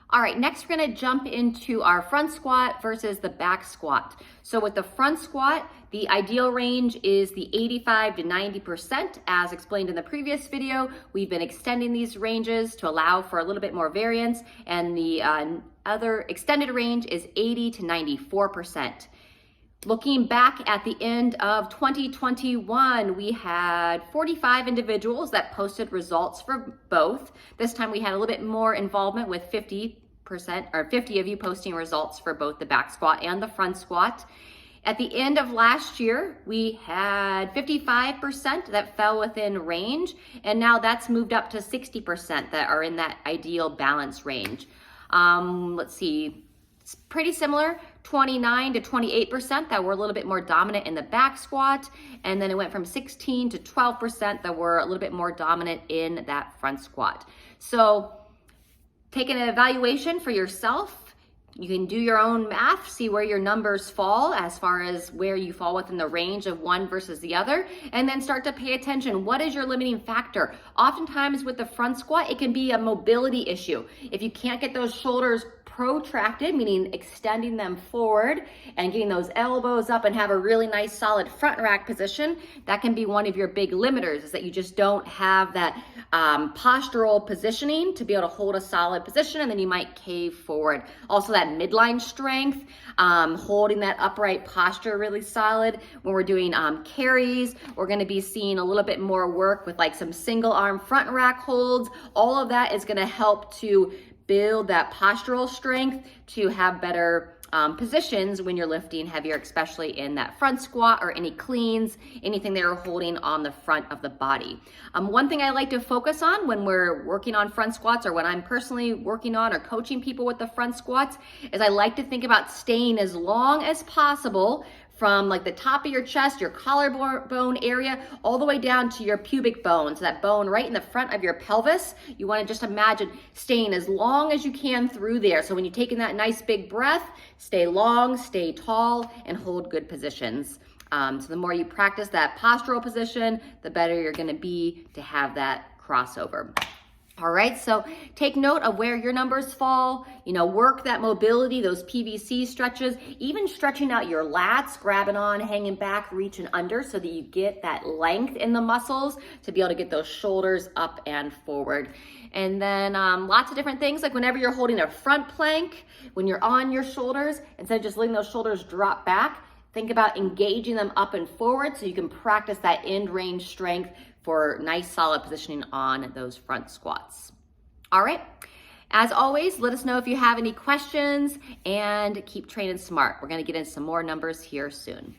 All right, next we're gonna jump into our front squat versus the back squat. So with the front squat, the ideal range is the 85 to 90%. As explained in the previous video, we've been extending these ranges to allow for a little bit more variance, and the other extended range is 80 to 94%. Looking back at the end of 2021, we had 45 individuals that posted results for both. This time we had a little bit more involvement with 50% or 50 of you posting results for both the back squat and the front squat. At the end of last year, we had 55% that fell within range, and now that's moved up to 60% that are in that ideal balance range. Let's see. It's pretty similar, 29 to 28% that were a little bit more dominant in the back squat, and then it went from 16 to 12% that were a little bit more dominant in that front squat. So take an evaluation for yourself. You can do your own math, see where your numbers fall as far as where you fall within the range of one versus the other, and then start to pay attention. What is your limiting factor? Oftentimes with the front squat, it can be a mobility issue. If you can't get those shoulders protracted, meaning extending them forward and getting those elbows up and have a really nice solid front rack position, that can be one of your big limiters, is that you just don't have that postural positioning to be able to hold a solid position, and then you might cave forward. Also that midline strength, holding that upright posture really solid. When we're doing carries, we're gonna be seeing a little bit more work with like some single arm front rack holds. All of that is gonna help to build that postural strength to have better positions when you're lifting heavier, especially in that front squat or any cleans, anything that you're holding on the front of the body. One thing I like to focus on when we're working on front squats, or when I'm personally working on or coaching people with the front squats, is I like to think about staying as long as possible from like the top of your chest, your collarbone area, all the way down to your pubic bone. So that bone right in the front of your pelvis, you wanna just imagine staying as long as you can through there. So when you're taking that nice big breath, stay long, stay tall, and hold good positions. So the more you practice that postural position, the better you're gonna be to have that crossover. All right, so take note of where your numbers fall, work that mobility, those PVC stretches, even stretching out your lats, grabbing on, hanging back, reaching under so that you get that length in the muscles to be able to get those shoulders up and forward. And then lots of different things, like whenever you're holding a front plank, when you're on your shoulders, instead of just letting those shoulders drop back, think about engaging them up and forward so you can practice that end range strength for nice solid positioning on those front squats. All right, as always, let us know if you have any questions, and keep training smart. We're gonna get into some more numbers here soon.